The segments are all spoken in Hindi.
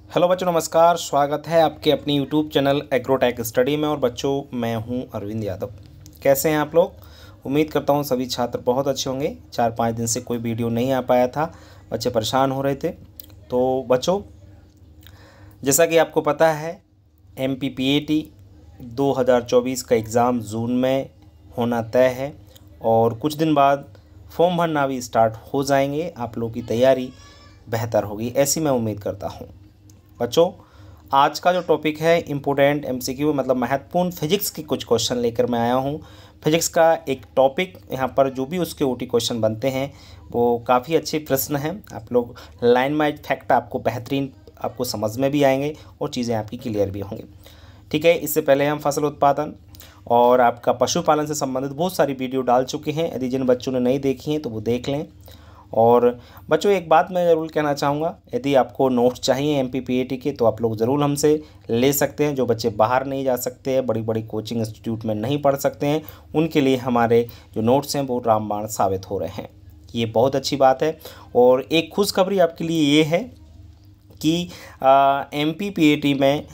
हेलो बच्चों, नमस्कार। स्वागत है आपके अपनी यूट्यूब चैनल एग्रोटेक स्टडी में। और बच्चों, मैं हूं अरविंद यादव। कैसे हैं आप लोग? उम्मीद करता हूं सभी छात्र बहुत अच्छे होंगे। 4-5 दिन से कोई वीडियो नहीं आ पाया था, बच्चे परेशान हो रहे थे। तो बच्चों, जैसा कि आपको पता है, MPPAT 2024 का एग्ज़ाम जून में होना तय है और कुछ दिन बाद फॉर्म भरना भी स्टार्ट हो जाएंगे। आप लोगों की तैयारी बेहतर होगी, ऐसी मैं उम्मीद करता हूं। बच्चों, आज का जो टॉपिक है इम्पोर्टेंट MCQ मतलब महत्वपूर्ण फिजिक्स के कुछ क्वेश्चन लेकर मैं आया हूँ। फिजिक्स का एक टॉपिक, यहाँ पर जो भी उसके OT क्वेश्चन बनते हैं वो काफ़ी अच्छे प्रश्न हैं। आप लोग लाइन वाइज फैक्ट आपको बेहतरीन आपको समझ में भी आएंगे और चीज़ें आपकी क्लियर भी होंगी। ठीक है, इससे पहले हम फसल उत्पादन और आपका पशुपालन से संबंधित बहुत सारी वीडियो डाल चुके हैं। यदि जिन बच्चों ने नहीं देखी हैं तो वो देख लें। और बच्चों, एक बात मैं ज़रूर कहना चाहूँगा, यदि आपको नोट्स चाहिए MPPAT के तो आप लोग ज़रूर हमसे ले सकते हैं। जो बच्चे बाहर नहीं जा सकते हैं, बड़ी बड़ी कोचिंग इंस्टीट्यूट में नहीं पढ़ सकते हैं, उनके लिए हमारे जो नोट्स हैं वो रामबाण साबित हो रहे हैं। ये बहुत अच्छी बात है। और एक खुशखबरी आपके लिए ये है कि MPPAT में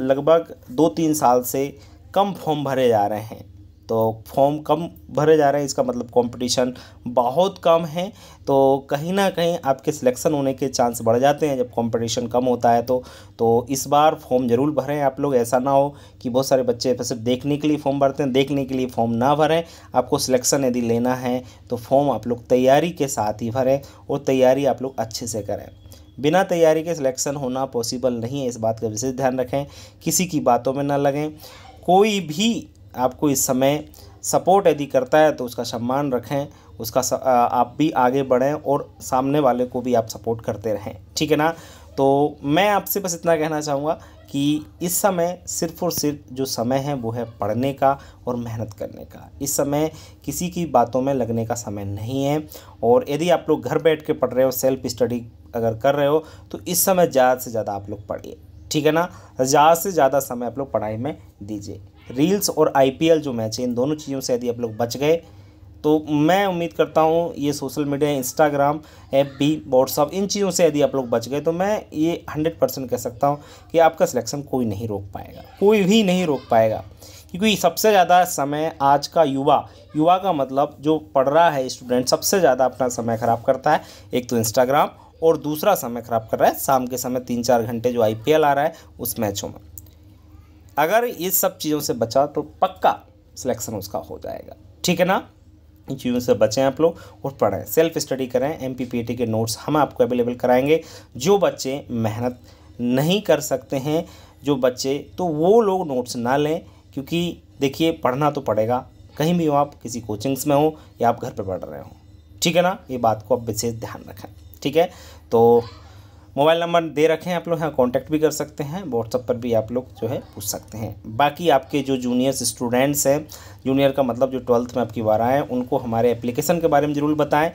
लगभग 2-3 साल से कम फॉर्म भरे जा रहे हैं। तो फॉर्म कम भरे जा रहे हैं, इसका मतलब कंपटीशन बहुत कम है। तो कहीं ना कहीं आपके सिलेक्शन होने के चांस बढ़ जाते हैं जब कंपटीशन कम होता है। तो इस बार फॉर्म ज़रूर भरें आप लोग। ऐसा ना हो कि बहुत सारे बच्चे सिर्फ देखने के लिए फॉर्म भरते हैं, देखने के लिए फॉर्म ना भरें। आपको सिलेक्शन यदि लेना है तो फॉर्म आप लोग तैयारी के साथ ही भरें और तैयारी आप लोग अच्छे से करें। बिना तैयारी के सिलेक्शन होना पॉसिबल नहीं है, इस बात का विशेष ध्यान रखें। किसी की बातों में ना लगें। कोई भी आपको इस समय सपोर्ट यदि करता है तो उसका सम्मान रखें, आप भी आगे बढ़ें और सामने वाले को भी आप सपोर्ट करते रहें। ठीक है ना? तो मैं आपसे बस इतना कहना चाहूँगा कि इस समय सिर्फ़ और सिर्फ जो समय है वो है पढ़ने का और मेहनत करने का। इस समय किसी की बातों में लगने का समय नहीं है। और यदि आप लोग घर बैठ के पढ़ रहे हो, सेल्फ स्टडी अगर कर रहे हो, तो इस समय ज़्यादा से ज़्यादा आप लोग पढ़िए। ठीक है ना? ज़्यादा से ज़्यादा समय आप लोग पढ़ाई में दीजिए। रील्स और IPL जो मैच है, इन दोनों चीज़ों से यदि आप लोग बच गए तो मैं उम्मीद करता हूँ ये social media, Instagram, FB, WhatsApp, इन चीज़ों से यदि आप लोग बच गए तो मैं ये 100% कह सकता हूँ कि आपका सिलेक्शन कोई नहीं रोक पाएगा, कोई भी नहीं रोक पाएगा। क्योंकि सबसे ज़्यादा समय आज का युवा का मतलब जो पढ़ रहा है स्टूडेंट, सबसे ज़्यादा अपना समय ख़राब करता है। एक तो इंस्टाग्राम और दूसरा समय ख़राब कर रहा है शाम के समय 3-4 घंटे जो IPL आ रहा है उस मैचों में। अगर ये सब चीज़ों से बचा तो पक्का सिलेक्शन उसका हो जाएगा। ठीक है ना? इन चीज़ों से बचें आप लोग और पढ़ें, सेल्फ स्टडी करें। MPPAT के नोट्स हम आपको अवेलेबल कराएंगे। जो बच्चे मेहनत नहीं कर सकते हैं, जो बच्चे, तो वो लोग नोट्स ना लें। क्योंकि देखिए, पढ़ना तो पड़ेगा, कहीं भी हो आप, किसी कोचिंग्स में हो या आप घर पर पढ़ रहे हो। ठीक है ना? ये बात को आप विशेष ध्यान रखें। ठीक है? तो मोबाइल नंबर दे रखे हैं आप लोग, यहाँ कांटेक्ट भी कर सकते हैं। व्हाट्सएप पर भी आप लोग जो है पूछ सकते हैं। बाकी आपके जो जूनियर्स स्टूडेंट्स हैं, जूनियर का मतलब जो 12th में आपकी बार आए हैं, उनको हमारे एप्लीकेशन के बारे में ज़रूर बताएं।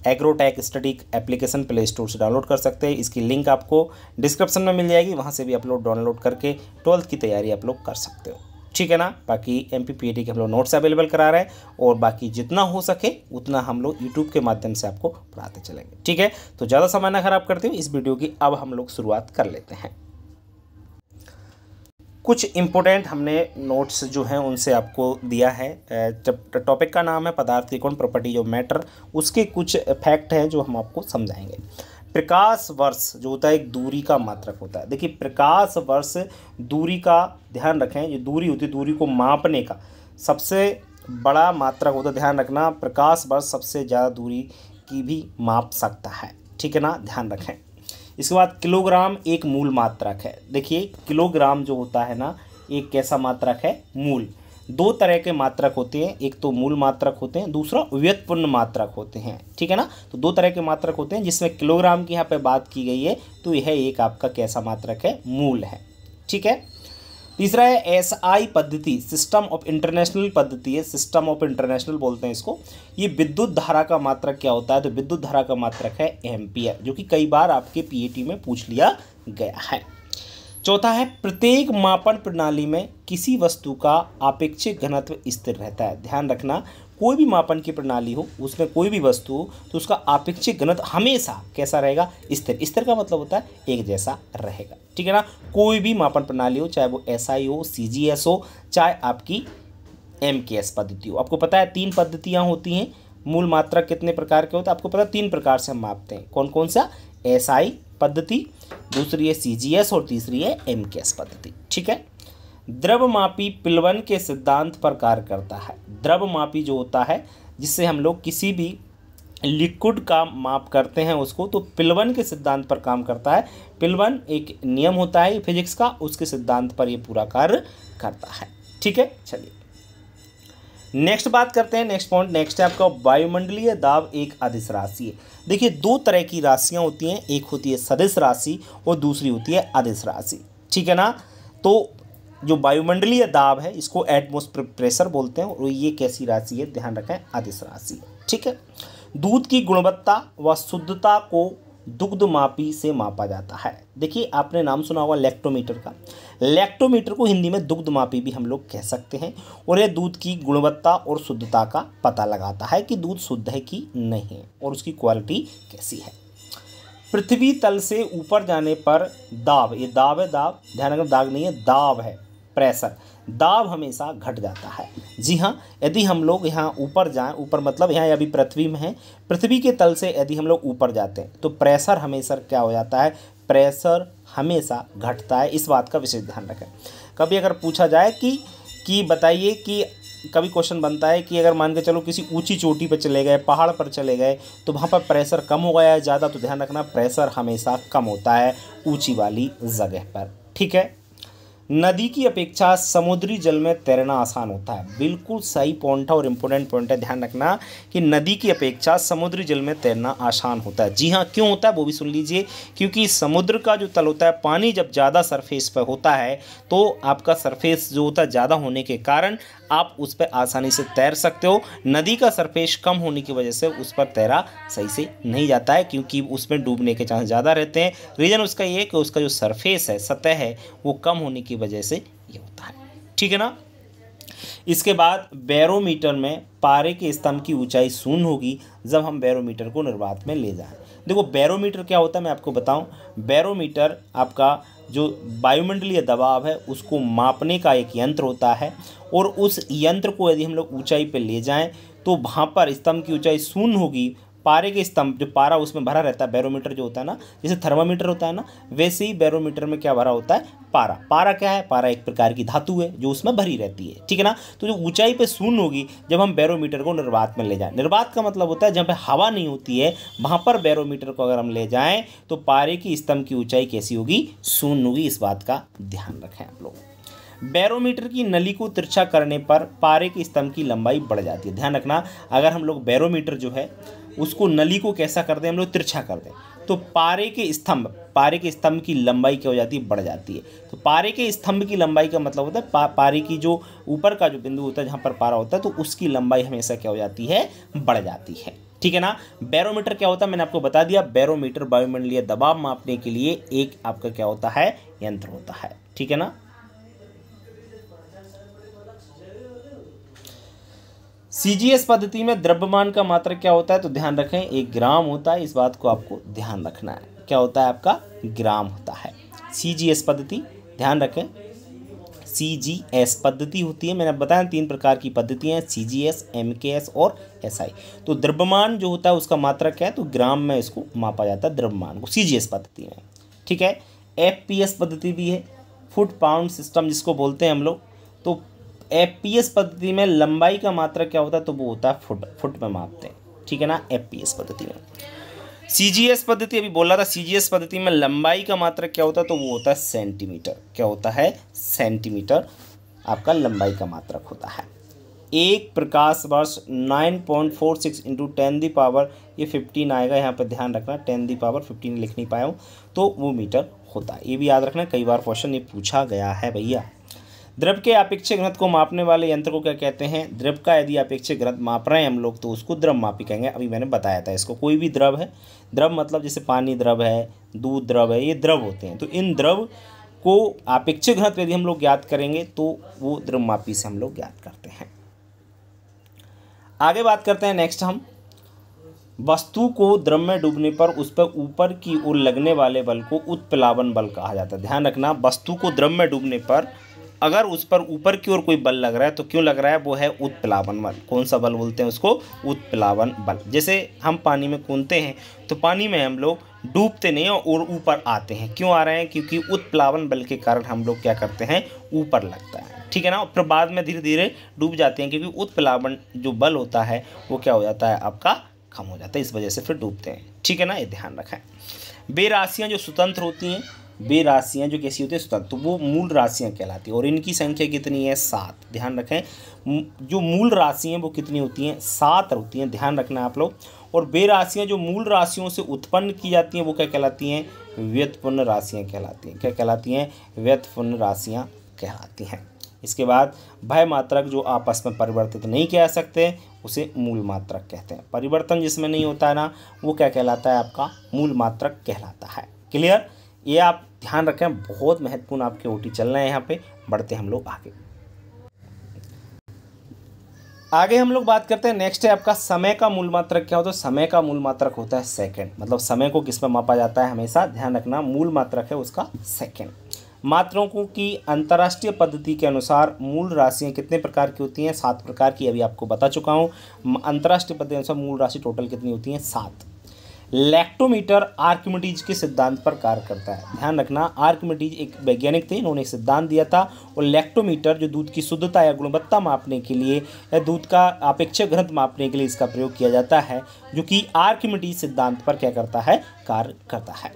Agrotech study application play store से डाउनलोड कर सकते हैं। इसकी लिंक आपको डिस्क्रिप्शन में मिल जाएगी, वहाँ से भी आप लोग डाउनलोड करके 12th की तैयारी आप लोग कर सकते हो। ठीक है ना? बाकी MPPAT के हम लोग नोट्स अवेलेबल करा रहे हैं और बाकी जितना हो सके उतना हम लोग यूट्यूब के माध्यम से आपको पढ़ाते चलेंगे। ठीक है? तो ज़्यादा समय ना खराब करते हुए इस वीडियो की अब हम लोग शुरुआत कर लेते हैं। कुछ इम्पोर्टेंट हमने नोट्स जो हैं उनसे आपको दिया है। टॉपिक का नाम है पदार्थ त्रिकोण प्रॉपर्टी ऑफ मैटर। उसके कुछ फैक्ट हैं जो हम आपको समझाएंगे। प्रकाश वर्ष जो होता है एक दूरी का मात्रक होता है। देखिए, प्रकाश वर्ष दूरी का ध्यान रखें। ये दूरी होती है, दूरी को मापने का सबसे बड़ा मात्रक होता है। ध्यान रखना, प्रकाश वर्ष सबसे ज़्यादा दूरी की भी माप सकता है। ठीक है ना? ध्यान रखें। इसके बाद किलोग्राम एक मूल मात्रक है। देखिए, किलोग्राम जो होता है ना, एक कैसा मात्रक है? मूल। 2 तरह के मात्रक होते हैं, एक तो मूल मात्रक होते हैं, दूसरा व्युत्पन्न मात्रक होते हैं। ठीक है ना? तो 2 तरह के मात्रक होते हैं, जिसमें किलोग्राम की यहाँ पे बात की गई है तो यह एक आपका कैसा मात्रक है? मूल है। ठीक है? तीसरा है SI पद्धति, सिस्टम ऑफ इंटरनेशनल पद्धति है। सिस्टम ऑफ इंटरनेशनल बोलते हैं इसको। ये विद्युत धारा का मात्रक क्या होता है? तो विद्युत धारा का मात्रक है एम्पियर, जो कि कई बार आपके PAT में पूछ लिया गया है। चौथा है प्रत्येक मापन प्रणाली में किसी वस्तु का आपेक्षिक घनत्व स्थिर रहता है। ध्यान रखना, कोई भी मापन की प्रणाली हो, उसमें कोई भी वस्तु हो, तो उसका आपेक्षिक घनत्व हमेशा कैसा रहेगा, स्थिर। स्थिर का मतलब होता है एक जैसा रहेगा, ठीक है ना। कोई भी मापन प्रणाली हो, चाहे वो SI हो, CGS हो, चाहे आपकी MKS पद्धति हो। आपको पता है 3 पद्धतियाँ होती हैं। मूल मात्रक कितने प्रकार के होते हैं आपको पता है, 3 प्रकार से हम मापते हैं। कौन कौन सा, SI पद्धति, दूसरी है CGS और तीसरी है MKS पद्धति, ठीक है। द्रव्यमापी पिलवन के सिद्धांत पर कार्य करता है। द्रव्यमापी जो होता है, जिससे हम लोग किसी भी लिक्विड का माप करते हैं उसको, तो पिलवन के सिद्धांत पर काम करता है। पिलवन एक नियम होता है फिजिक्स का, उसके सिद्धांत पर ये पूरा कार्य करता है, ठीक है। चलिए नेक्स्ट बात करते हैं। नेक्स्ट पॉइंट नेक्स्ट है आपका, वायुमंडलीय दाब एक अदिश राशि है। देखिए 2 तरह की राशियां होती हैं, एक होती है सदिश राशि और दूसरी होती है अदिश राशि, ठीक है ना। तो जो वायुमंडलीय दाब है इसको एटमॉस्फेरिक प्रेशर बोलते हैं और ये कैसी राशि है, ध्यान रखें, अदिश राशि है, ठीक है। दूध की गुणवत्ता व शुद्धता को दुग्धमापी से मापा जाता है। देखिए आपने नाम सुना होगा लैक्टोमीटर का। लैक्टोमीटर को हिंदी में दुग्धमापी भी हम लोग कह सकते हैं और यह दूध की गुणवत्ता और शुद्धता का पता लगाता है कि दूध शुद्ध है कि नहीं है और उसकी क्वालिटी कैसी है। पृथ्वी तल से ऊपर जाने पर दाब, ये दाब है, दाब ध्यान रखना, दाग नहीं है, दाब है, प्रेशर, दाब हमेशा घट जाता है। जी हाँ, यदि हम लोग यहाँ ऊपर जाएं, ऊपर मतलब यहाँ अभी पृथ्वी में है, पृथ्वी के तल से यदि हम लोग ऊपर जाते हैं तो प्रेशर हमेशा क्या हो जाता है, प्रेशर हमेशा घटता है। इस बात का विशेष ध्यान रखें। कभी अगर पूछा जाए कि बताइए कि कभी क्वेश्चन बनता है कि अगर मान के चलो किसी ऊंची चोटी पर चले गए, पहाड़ पर चले गए, तो वहाँ पर प्रेशर कम हो गया है ज़्यादा, तो ध्यान रखना प्रेशर हमेशा कम होता है ऊंची वाली जगह पर, ठीक है। नदी की अपेक्षा समुद्री जल में तैरना आसान होता है। बिल्कुल सही पॉइंट है और इम्पोर्टेंट पॉइंट है, ध्यान रखना कि नदी की अपेक्षा समुद्री जल में तैरना आसान होता है। जी हाँ, क्यों होता है वो भी सुन लीजिए। क्योंकि समुद्र का जो तल होता है, पानी जब ज़्यादा सरफेस पर होता है तो आपका सरफेस जो होता है ज़्यादा होने के कारण आप उस पर आसानी से तैर सकते हो। नदी का सरफेस कम होने की वजह से उस पर तैरा सही से नहीं जाता है, क्योंकि उसमें डूबने के चांस ज़्यादा रहते हैं। रीज़न उसका ये है कि उसका जो सरफेस है, सतह है, वो कम होने की वजह से ये होता है, ठीक है ना। इसके बाद बैरोमीटर में पारे के स्तंभ की ऊंचाई शून्य होगी जब हम बैरोमीटर को निर्वात में ले जाएं। देखो बैरोमीटर क्या होता है मैं आपको बताऊं। बैरोमीटर आपका जो वायुमंडलीय दबाव है उसको मापने का एक यंत्र होता है और उस यंत्र को यदि हम लोग ऊंचाई पे ले जाएं तो वहाँ पर स्तंभ की ऊंचाई शून्य होगी। पारे के स्तंभ, जो पारा उसमें भरा रहता है, बैरोमीटर जो होता है ना, जैसे थर्मामीटर होता है ना, वैसे ही बैरोमीटर में क्या भरा होता है, पारा। पारा क्या है, पारा एक प्रकार की धातु है जो उसमें भरी रहती है, ठीक है ना। तो जो ऊंचाई पे शून्य होगी जब हम बैरोमीटर को निर्वात में ले जाएं। निर्वात का मतलब होता है जहाँ पे हवा नहीं होती है, वहाँ पर बैरोमीटर को अगर हम ले जाएं तो पारे की स्तंभ की ऊंचाई कैसी होगी, शून्य होगी। इस बात का ध्यान रखें आप लोग। बैरोमीटर की नली को तिरछा करने पर पारे के स्तंभ की लंबाई बढ़ जाती है। ध्यान रखना, अगर हम लोग बैरोमीटर जो है उसको नली को कैसा कर दें, हम लोग तिरछा कर दें, तो पारे के स्तंभ की लंबाई क्या हो जाती है, बढ़ जाती है। तो पारे के स्तंभ की लंबाई का मतलब होता है पारे की जो ऊपर का जो बिंदु होता है जहाँ पर पारा होता है, तो उसकी लंबाई हमेशा क्या हो जाती है, बढ़ जाती है, ठीक है ना। बैरोमीटर क्या होता है मैंने आपको बता दिया। बैरोमीटर वायुमंडलीय दबाव मापने के लिए एक आपका क्या होता है, यंत्र होता है, ठीक है ना। CGS पद्धति में द्रव्यमान का मात्रक क्या होता है, तो ध्यान रखें 1 ग्राम होता है। इस बात को आपको ध्यान रखना है, क्या होता है आपका, ग्राम होता है। CGS पद्धति ध्यान रखें, CGS पद्धति होती है, मैंने बताया 3 प्रकार की पद्धतियाँ हैं, CGS, MKS और SI। तो द्रव्यमान जो होता है उसका मात्रक क्या है, तो ग्राम में इसको मापा जाता है द्रव्यमान को CGS पद्धति में, ठीक है। FPS पद्धति भी है, फुट पाउंड सिस्टम जिसको बोलते हैं हम लोग। तो FPS पद्धति में लंबाई का मात्रक क्या होता है, तो वो होता है फुट में मापते हैं, ठीक है ना, FPS पद्धति में। CGS पद्धति अभी बोला था, CGS पद्धति में लंबाई का मात्रक क्या होता है, तो वो होता है सेंटीमीटर। क्या होता है, सेंटीमीटर आपका लंबाई का मात्रक होता है। एक प्रकाश वर्ष 9.46 इंटू 10⁻, ये 15 आएगा, यहाँ पर ध्यान रखना 10⁻15 लिख नहीं पाया हूँ, तो वो मीटर होता है। ये भी याद रखना, कई बार क्वेश्चन ये पूछा गया है भैया। द्रव के अपेक्षित घनत्व को मापने वाले यंत्र को क्या कहते हैं, द्रव का यदि अपेक्षित घनत्व माप रहे हैं हम लोग तो उसको द्रव्यमापी कहेंगे। अभी मैंने बताया था इसको। कोई भी द्रव है, द्रव मतलब जैसे पानी द्रव है, दूध द्रव है, ये द्रव होते हैं। तो इन द्रव को अपेक्षित घनत्व यदि हम लोग ज्ञात करेंगे तो वो द्रव्यमापी से हम लोग ज्ञात करते हैं। आगे बात करते हैं नेक्स्ट हम, वस्तु को द्रव में डूबने पर उस पर ऊपर की ओर लगने वाले बल को उत्प्लावन बल कहा जाता है। ध्यान रखना, वस्तु को द्रव में डूबने पर अगर उस पर ऊपर की ओर कोई बल लग रहा है तो क्यों लग रहा है, वो है उत्प्लावन बल। कौन सा बल बोलते हैं उसको, उत्प्लावन बल। जैसे हम पानी में कूदते हैं तो पानी में हम लोग डूबते नहीं हैं और ऊपर आते हैं, क्यों आ रहे हैं, क्योंकि उत्प्लावन बल के कारण हम लोग क्या करते हैं, ऊपर लगता है, ठीक है ना। और फिर बाद में धीरे धीरे डूब जाते हैं, क्योंकि उत्प्लावन जो बल होता है वो क्या हो जाता है, आपका कम हो जाता है, इस वजह से फिर डूबते हैं, ठीक है ना, ये ध्यान रखें। बेराशियाँ जो स्वतंत्र होती हैं, बेराशियाँ जो कैसी होती है, स्वतंत्र, तो वो मूल राशियाँ कहलाती हैं और इनकी संख्या कितनी है, 7। ध्यान रखें, जो मूल राशि हैं वो कितनी होती हैं, 7 होती हैं, ध्यान रखना आप लोग। और बेराशियाँ जो मूल राशियों से उत्पन्न की जाती हैं वो क्या कहलाती हैं, व्युत्पन्न राशियाँ कहलाती हैं। क्या कहलाती हैं, व्युत्पन्न राशियाँ कहलाती हैं। इसके बाद भय मात्रक जो आपस में परिवर्तित नहीं किया जा सकते उसे मूल मात्रक कहते हैं। परिवर्तन जिसमें नहीं होता है ना, वो क्या कहलाता है, आपका मूल मात्रक कहलाता है। क्लियर, ये आप ध्यान रखें, बहुत महत्वपूर्ण आपके ओटी चल रहे हैं। यहाँ पे बढ़ते हम लोग आगे हम लोग बात करते हैं। नेक्स्ट है आपका समय का मूल मात्रक क्या होता है। समय का मूल मात्रक होता है सेकंड, मतलब समय को किस में मापा जाता है, हमेशा ध्यान रखना, मूल मात्रक है उसका सेकंड। मात्रकों की अंतर्राष्ट्रीय पद्धति के अनुसार मूल राशियाँ कितने प्रकार की होती हैं, 7 प्रकार की, अभी आपको बता चुका हूँ। अंतर्राष्ट्रीय पद्धति के अनुसार मूल राशि टोटल कितनी होती हैं, 7। लैक्टोमीटर आर्किमिडीज के सिद्धांत पर कार्य करता है। ध्यान रखना, आर्किमिडीज एक वैज्ञानिक थे, इन्होंने एक सिद्धांत दिया था। और लैक्टोमीटर जो दूध की शुद्धता या गुणवत्ता मापने के लिए या दूध का अपेक्षित घनत्व मापने के लिए इसका प्रयोग किया जाता है, जो कि आर्किमिडीज सिद्धांत पर क्या करता है, कार्य करता है।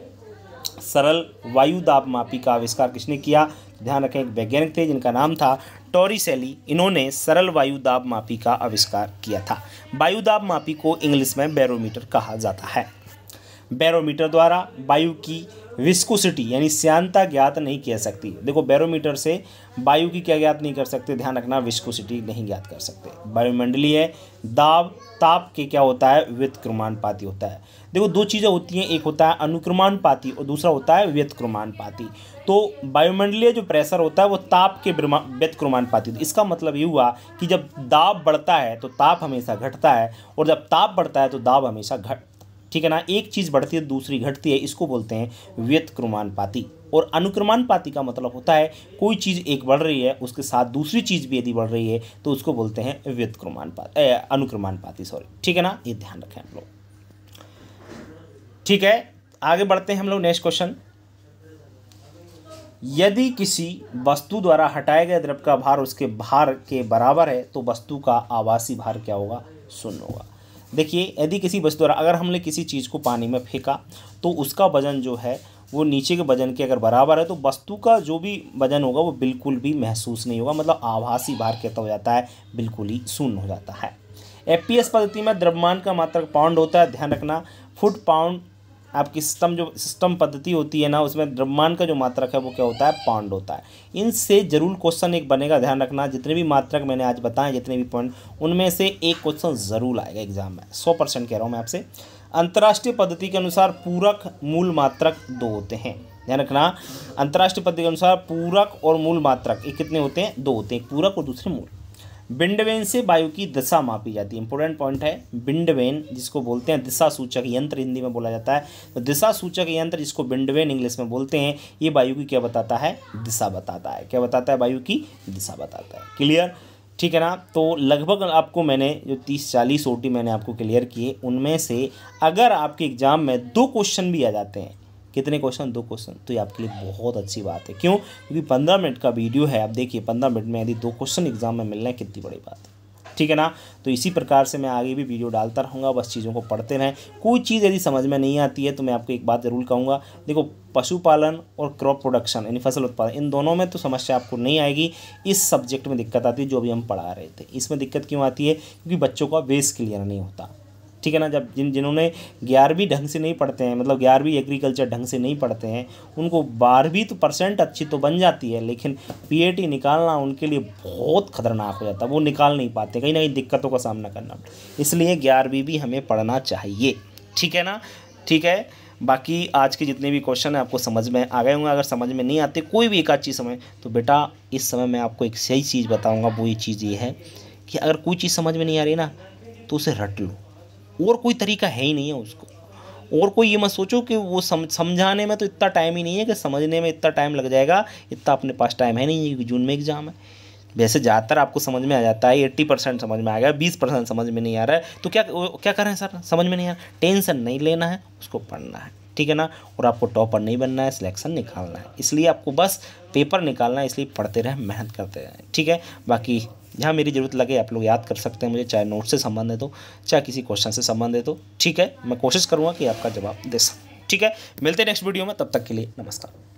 सरल वायु दाब मापी का आविष्कार किसने किया, ध्यान रखें, एक वैज्ञानिक थे जिनका नाम था टॉरिसेली। इन्होंने सरल वायु दाब मापी का आविष्कार किया था। वायु दाब मापी को इंग्लिश में बैरोमीटर कहा जाता है। बैरोमीटर द्वारा वायु की विस्कोसिटी यानी श्यानता ज्ञात नहीं की जा सकती। देखो, बैरोमीटर से वायु की क्या ज्ञात नहीं कर सकते, ध्यान रखना, विस्कोसिटी नहीं ज्ञात कर सकते। वायुमंडलीय दाब ताप के क्या होता है, व्युत्क्रमानुपाती होता है। देखो, 2 चीज़ें होती हैं, एक होता है अनुक्रमानुपाती और दूसरा होता है व्युत्क्रमानुपाती। तो वायुमंडलीय जो प्रेशर होता है वो ताप के व्युत्क्रमानुपाती। इसका मतलब ये हुआ कि जब दाब बढ़ता है तो ताप हमेशा घटता है, और जब ताप बढ़ता है तो दाब हमेशा ठीक है ना, एक चीज़ बढ़ती है दूसरी घटती है, इसको बोलते हैं व्युत्क्रमानुपाती। और अनुक्रमानुपाती का मतलब होता है कोई चीज़ एक बढ़ रही है उसके साथ दूसरी चीज़ भी यदि बढ़ रही है तो उसको बोलते हैं अनुक्रमानुपाती, सॉरी, ठीक है ना, ये ध्यान रखें हम लोग। ठीक है, आगे बढ़ते हैं हम लोग। नेक्स्ट क्वेश्चन, यदि किसी वस्तु द्वारा हटाए गए द्रव का भार उसके भार के बराबर है तो वस्तु का आभासी भार क्या होगा, 0 होगा। देखिए, यदि किसी वस्तु द्वारा अगर हमने किसी चीज़ को पानी में फेंका तो उसका वजन जो है वो नीचे के वजन के अगर बराबर है तो वस्तु का जो भी वजन होगा वो बिल्कुल भी महसूस नहीं होगा, मतलब आभासी भार कहता हो जाता है, बिल्कुल ही 0 हो जाता है। एफपीएस पद्धति में द्रव्यमान का मात्रक पाउंड होता है। ध्यान रखना, फुट पाउंड आपकी सिस्टम पद्धति होती है ना, उसमें द्रव्यमान का जो मात्रक है वो क्या होता है, पाउंड होता है। इनसे जरूर क्वेश्चन एक बनेगा, ध्यान रखना, जितने भी मात्रक मैंने आज बताए, जितने भी पॉइंट, उनमें से एक क्वेश्चन जरूर आएगा एग्जाम में, 100% कह रहा हूँ मैं आपसे। अंतर्राष्ट्रीय पद्धति के अनुसार पूरक मूल मात्रक 2 होते हैं। ध्यान रखना, अंतर्राष्ट्रीय पद्धति के अनुसार पूरक और मूल मात्रक ये कितने होते हैं, 2 होते हैं, एक पूरक और दूसरे मूल। बिंडवेन से वायु की दिशा मापी जाती है। इंपॉर्टेंट पॉइंट है, बिंडवेन जिसको बोलते हैं दिशा सूचक यंत्र हिंदी में बोला जाता है, तो दिशा सूचक यंत्र जिसको बिंडवेन इंग्लिश में बोलते हैं, ये वायु की क्या बताता है, दिशा बताता है। क्या बताता है, वायु की दिशा बताता है। क्लियर, ठीक है ना। तो लगभग आपको मैंने जो 30-40 ओटी मैंने आपको क्लियर किए, उनमें से अगर आपके एग्जाम में 2 क्वेश्चन भी आ जाते हैं, कितने क्वेश्चन, 2 क्वेश्चन, तो ये आपके लिए बहुत अच्छी बात है। क्यों, क्योंकि 15 मिनट का वीडियो है, आप देखिए 15 मिनट में यदि 2 क्वेश्चन एग्जाम में मिल रहे हैं, कितनी बड़ी बात है, ठीक है ना। तो इसी प्रकार से मैं आगे भी वीडियो डालता रहूँगा, बस चीज़ों को पढ़ते रहें। कोई चीज़ यदि समझ में नहीं आती है तो मैं आपको एक बात ज़रूर कहूँगा, देखो, पशुपालन और क्रॉप प्रोडक्शन यानी फसल उत्पादन, इन दोनों में तो समस्या आपको नहीं आएगी। इस सब्जेक्ट में दिक्कत आती है जो अभी हम पढ़ा रहे थे, इसमें दिक्कत क्यों आती है, क्योंकि बच्चों का बेस क्लियर नहीं होता, ठीक है ना। जब जिन्होंने 11वीं ढंग से नहीं पढ़ते हैं, मतलब 11वीं एग्रीकल्चर ढंग से नहीं पढ़ते हैं, उनको 12वीं तो % अच्छी तो बन जाती है, लेकिन पीएटी निकालना उनके लिए बहुत खतरनाक हो जाता है, वो निकाल नहीं पाते, कहीं ना कहीं दिक्कतों का सामना करना। इसलिए 11वीं भी हमें पढ़ना चाहिए, ठीक है ना। ठीक है, बाकी आज के जितने भी क्वेश्चन हैं आपको समझ में आ गए होंगे। अगर समझ में नहीं आते कोई भी एक आध चीज़ समझ, तो बेटा इस समय मैं आपको एक सही चीज़ बताऊँगा, वो ये चीज़ ये है कि अगर कोई चीज़ समझ में नहीं आ रही ना, तो उसे रट लो, और कोई तरीका है ही नहीं है उसको। और कोई ये मत सोचो कि वो समझाने में तो इतना टाइम ही नहीं है, कि समझने में इतना टाइम लग जाएगा, इतना अपने पास टाइम है नहीं, क्योंकि जून में एग्जाम है। वैसे ज़्यादातर आपको समझ में आ जाता है, 80% समझ में आ गया, 20% समझ में नहीं आ रहा है, तो क्या करें सर, समझ में नहीं आ रहा, टेंशन नहीं लेना है, उसको पढ़ना है, ठीक है ना। और आपको टॉपर नहीं बनना है, सिलेक्शन निकालना है, इसलिए आपको बस पेपर निकालना है, इसलिए पढ़ते रहें, मेहनत करते रहें, ठीक है। बाकी जहाँ मेरी ज़रूरत लगे आप लोग याद कर सकते हैं मुझे, चाहे नोट से संबंधित हो, चाहे किसी क्वेश्चन से संबंधित हो, ठीक है। मैं कोशिश करूँगा कि आपका जवाब दे सकूँ, ठीक है। मिलते हैं नेक्स्ट वीडियो में, तब तक के लिए नमस्कार।